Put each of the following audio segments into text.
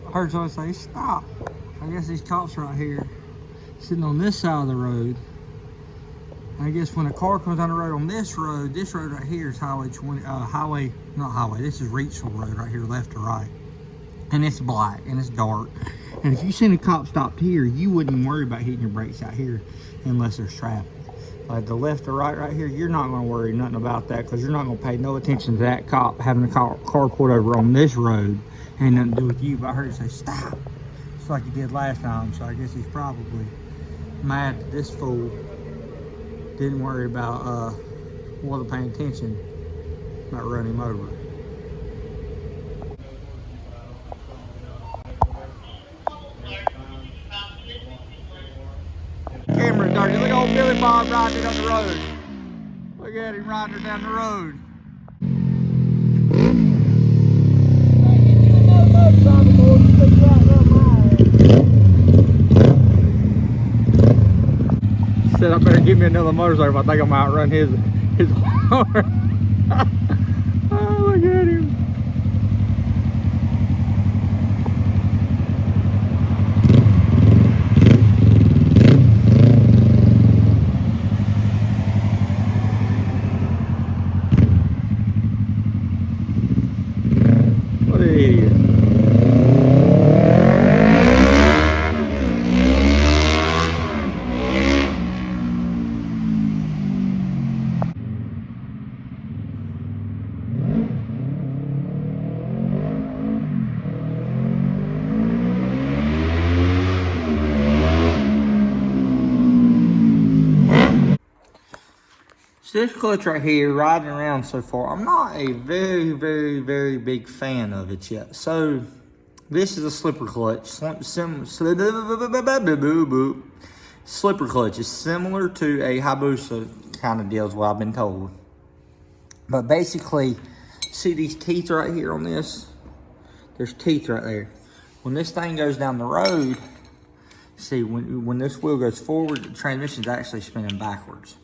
I heard someone say, stop. I guess these cops right here, sitting on this side of the road. I guess when a car comes down the road on this road right here is Highway 20, this is Reachville Road right here, left to right. And it's black and it's dark. And if you seen a cop stopped here, you wouldn't even worry about hitting your brakes out here unless there's traffic. Like the left to right here, you're not gonna worry nothing about that because you're not gonna pay no attention to that cop having a car pulled over on this road. Ain't nothing to do with you, but I heard him say, stop. Just like he did last time, so I guess he's probably mad that this fool didn't worry about, wasn't paying attention about running him over. Camera dirty. Look at old Billy Bob riding it on the road. Look at him riding it down the road. Said I better give me another motorcycle. I think I'm outrun his horn. Oh, look at him. What an idiot. So this clutch right here, riding around so far, I'm not a very, very, very big fan of it yet. So this is a slipper clutch. Slipper clutch is similar to a Hayabusa kind of deal is what I've been told. But basically, see these teeth right here on this? There's teeth right there. When this thing goes down the road, see when this wheel goes forward, the transmission's actually spinning backwards.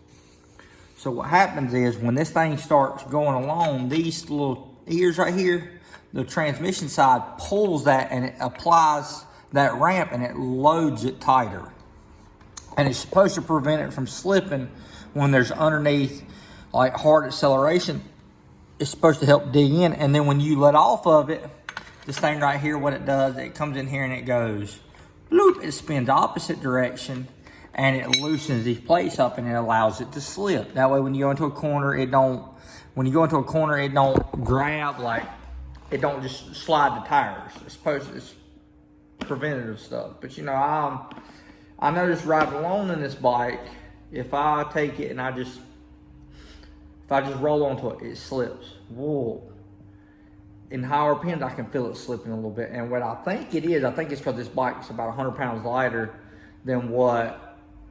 So what happens is when this thing starts going along, these little ears right here, the transmission side pulls that and it applies that ramp and it loads it tighter. And it's supposed to prevent it from slipping when there's underneath like hard acceleration. It's supposed to help dig in. And then when you let off of it, this thing right here, what it does, it comes in here and it goes, bloop, it spins opposite direction. And it loosens these plates up and it allows it to slip. That way when you go into a corner, it don't grab, like, it don't just slide the tires. It's preventative stuff. But you know, I noticed riding along in this bike, if I take it and if I just roll onto it, it slips. Whoa. In higher RPMs, I can feel it slipping a little bit. And what I think it is, I think it's because this bike's about 100 pounds lighter than what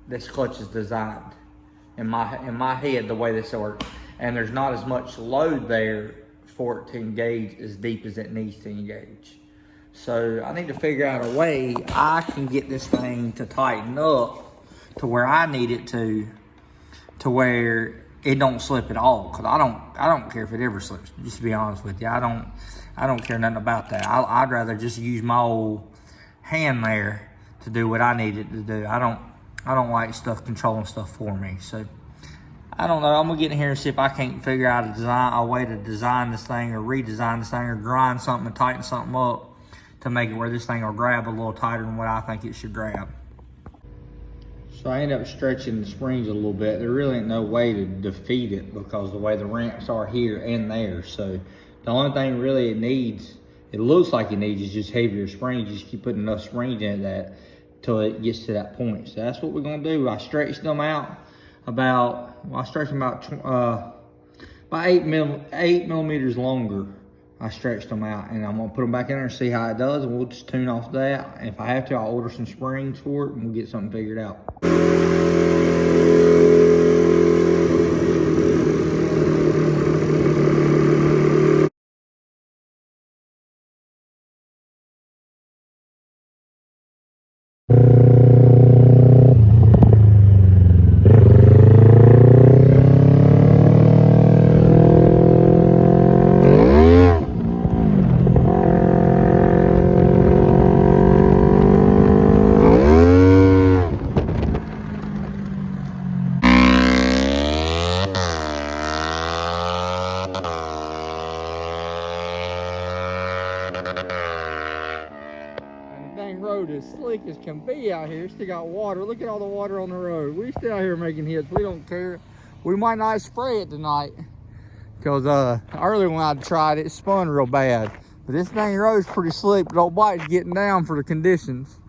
this clutch is designed in my head, the way this works, and there's not as much load there for it to engage as deep as it needs to engage. So I need to figure out a way I can get this thing to tighten up to where I need it to where it don't slip at all. Cause I don't care if it ever slips. Just to be honest with you, I don't care nothing about that. I'd rather just use my old hand there to do what I need it to do. I don't like stuff controlling stuff for me. So I don't know. I'm gonna get in here and see if I can't figure out a way to design this thing or redesign this thing or grind something and tighten something up to make it where this thing will grab a little tighter than what I think it should grab. So I end up stretching the springs a little bit. There really ain't no way to defeat it because the way the ramps are here and there. So the only thing really it looks like it needs is just heavier springs. Just keep putting enough springs in that till it gets to that point. So that's what we're gonna do. I stretched them out about 8 millimeters longer. I stretched them out and I'm gonna put them back in there and see how it does, and we'll just tune off that. And if I have to, I'll order some springs for it and we'll get something figured out. road is slick as can be out here. Still got water. Look at all the water on the road. We still out here making hits. We don't care. We might not spray it tonight because earlier when I tried it, it spun real bad. But this dang road's pretty slick, but old bike's getting down for the conditions.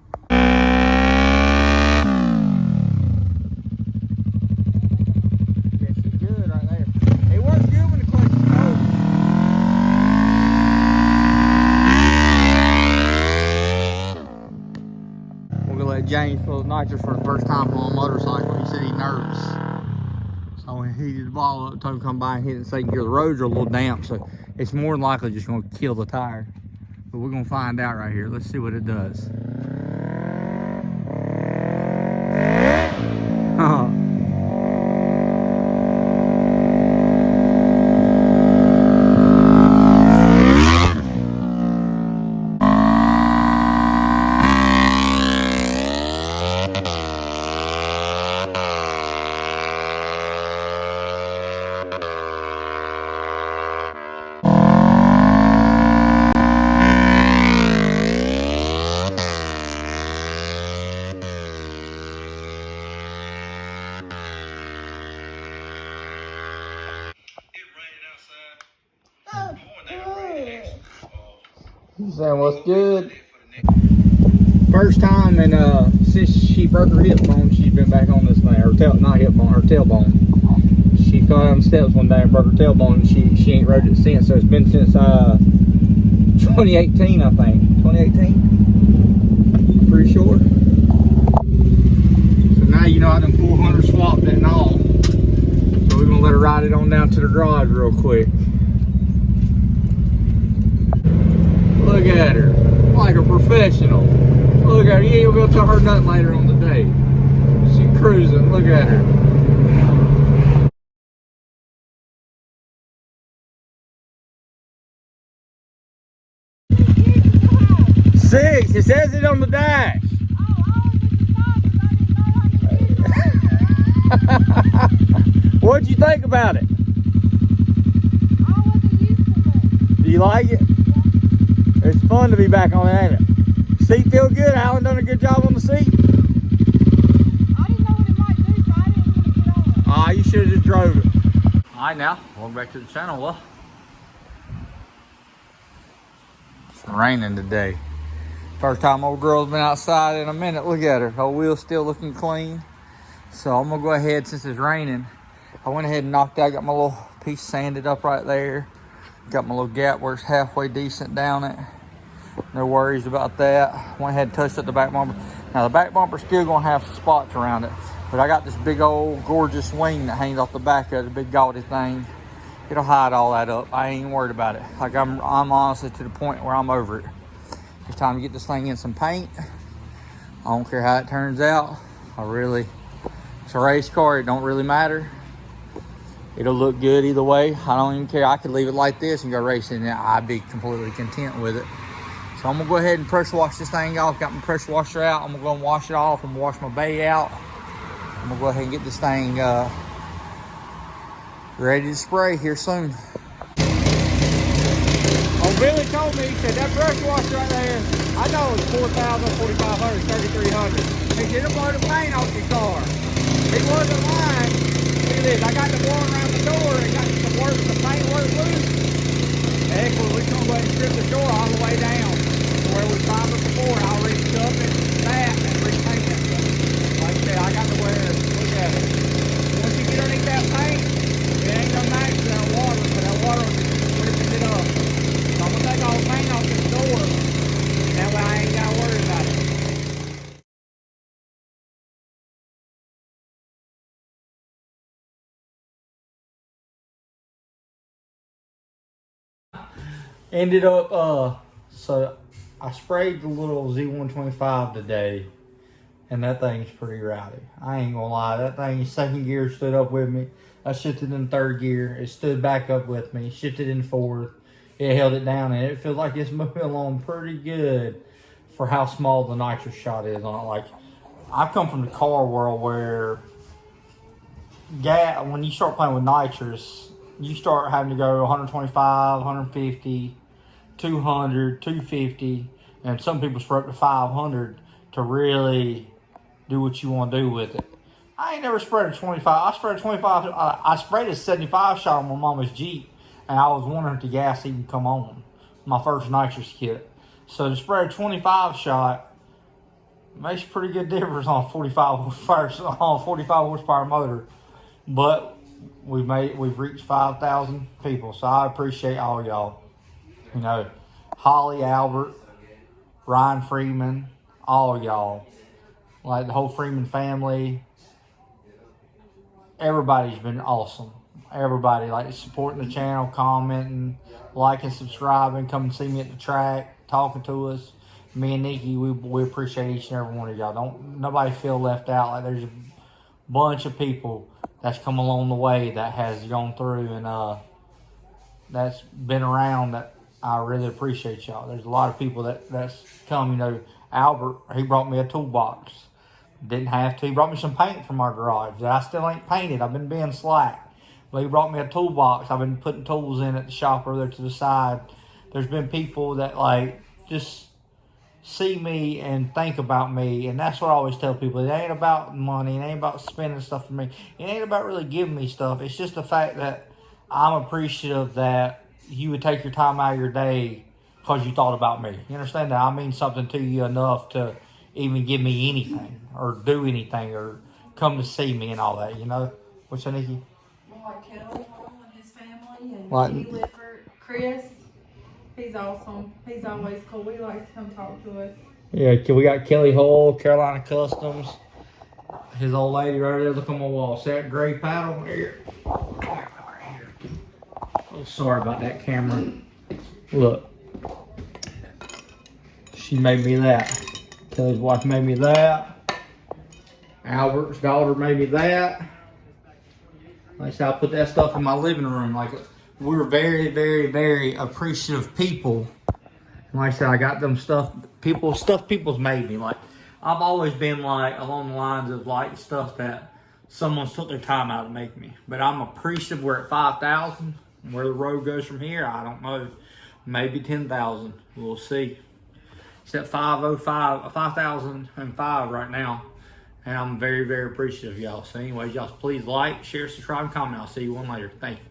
James full of nitrous for the first time on a motorcycle. He said he's nervous. So when he heated the ball up, told him to come by and hit it so he can get the roads are a little damp. So it's more than likely just going to kill the tire. But we're going to find out right here. Let's see what it does. You saying what's good? First time, and since she broke her hip bone, she's been back on this thing. Her not hip bone, her tailbone. She fell down the steps one day and broke her tailbone, and she ain't rode it since. So it's been since 2018, I think. 2018? I'm pretty sure. So now you know I done 400 swapped it and all. So we're gonna let her ride it on down to the garage real quick. Look at her, like a professional. Look at her, you ain't gonna be able to tell her nothing later on the day. She cruising, look at her. 6, it says it on the dash. What'd you think about it? I wasn't used to it. Do you like it? Yeah. It's fun to be back on it, ain't it? Seat feel good? Alan done a good job on the seat? I didn't know what it might do, so I didn't want to get on it. Ah, you should have just drove it. Alright now, welcome back to the channel. Well, it's raining today. First time old girl's been outside in a minute. Look at her. Her wheel's still looking clean. So I'm gonna go ahead, since it's raining, I went ahead and knocked out, got my little piece sanded up right there. Got my little gap where it's halfway decent down it. No worries about that. Went ahead and touched up the back bumper. Now the back bumper's still gonna have some spots around it, but I got this big old gorgeous wing that hangs off the back of it, the big gaudy thing. It'll hide all that up. I ain't worried about it. Like I'm honestly to the point where I'm over it. It's time to get this thing in some paint. I don't care how it turns out. It's a race car, it don't really matter. It'll look good either way. I don't even care. I could leave it like this and go racing, and I'd be completely content with it. So I'm gonna go ahead and pressure wash this thing off. Got my pressure washer out. I'm gonna go and wash it off. I'm gonna wash my bay out. I'm gonna go ahead and get this thing ready to spray here soon. Oh, Billy told me, he said, that pressure washer right there, I know it's 4,000, 4,500, 3,300. He said, it'll blow the paint off your car. He wasn't lying. Look at this, I got the blowing around the door and got the paint work loose. Heck, we're gonna go ahead and strip the door all the way down to where we found it before. I'll re-stuff it, that, and repaint it. Like I said, I got to wear, look at it. Once you get underneath that paint, it ain't gonna match that water, but that water will just ripping it up. So I'm gonna take all the paint off this door, and that way I ain't gotta worry about it. Ended up, so I sprayed the little Z125 today, and that thing's pretty rowdy. I ain't gonna lie, that thing, second gear stood up with me. I shifted in third gear, it stood back up with me, shifted in fourth, it held it down, and it feels like it's moving along pretty good for how small the nitrous shot is on it. Like, I've come from the car world where when you start playing with nitrous, you start having to go 125, 150, 200, 250, And some people spray up to 500 to really do what you want to do with it. I ain't never sprayed a 25. I sprayed a 25. I sprayed a 75 shot on my mama's Jeep, and I was wondering if the gas even come on. My first nitrous kit. So to spray a 25 shot makes a pretty good difference on a 45 horsepower motor. But we've reached 5,000 people, so I appreciate all y'all. You know, Holly, Albert, Ryan Freeman, all y'all, like the whole Freeman family. Everybody's been awesome. Everybody like supporting the channel, commenting, liking, subscribing, coming to see me at the track, talking to us. Me and Nikki, we appreciate each and every one of y'all. Don't nobody feel left out. Like there's a bunch of people that's come along the way that has gone through and that's been around that I really appreciate y'all. There's a lot of people that's come, you know. Albert, he brought me a toolbox. Didn't have to. He brought me some paint from our garage that I still ain't painted. I've been being slack. But he brought me a toolbox. I've been putting tools in at the shop over there to the side. There's been people that like just see me and think about me, and that's what I always tell people. It ain't about money. It ain't about spending stuff for me. It ain't about really giving me stuff. It's just the fact that I'm appreciative that you would take your time out of your day because you thought about me. You understand that I mean something to you enough to even give me anything or do anything or come to see me and all that, you know? What's that, Nikki? Well, like Kelly and his family and Like- Kitty Lippert, Chris, he's awesome. He's always cool. He likes to come talk to us. Yeah, we got Kelly Hull, Carolina Customs. His old lady right there. Look on my wall. See that gray paddle? Here. Come here. Oh, sorry about that camera. Look. She made me that. Kelly's wife made me that. Albert's daughter made me that. Like I said, I put that stuff in my living room. Like, we're very, very, very appreciative people. Like I said, I got them stuff people's made me. Like, I've always been like along the lines of like stuff that someone's took their time out to make me. But I'm appreciative we're at 5,000. Where the road goes from here, I don't know. Maybe 10,000. We'll see. It's at 5,005 right now. And I'm very, very appreciative of y'all. So anyways, y'all please like, share, subscribe, and comment. I'll see you one later. Thank you.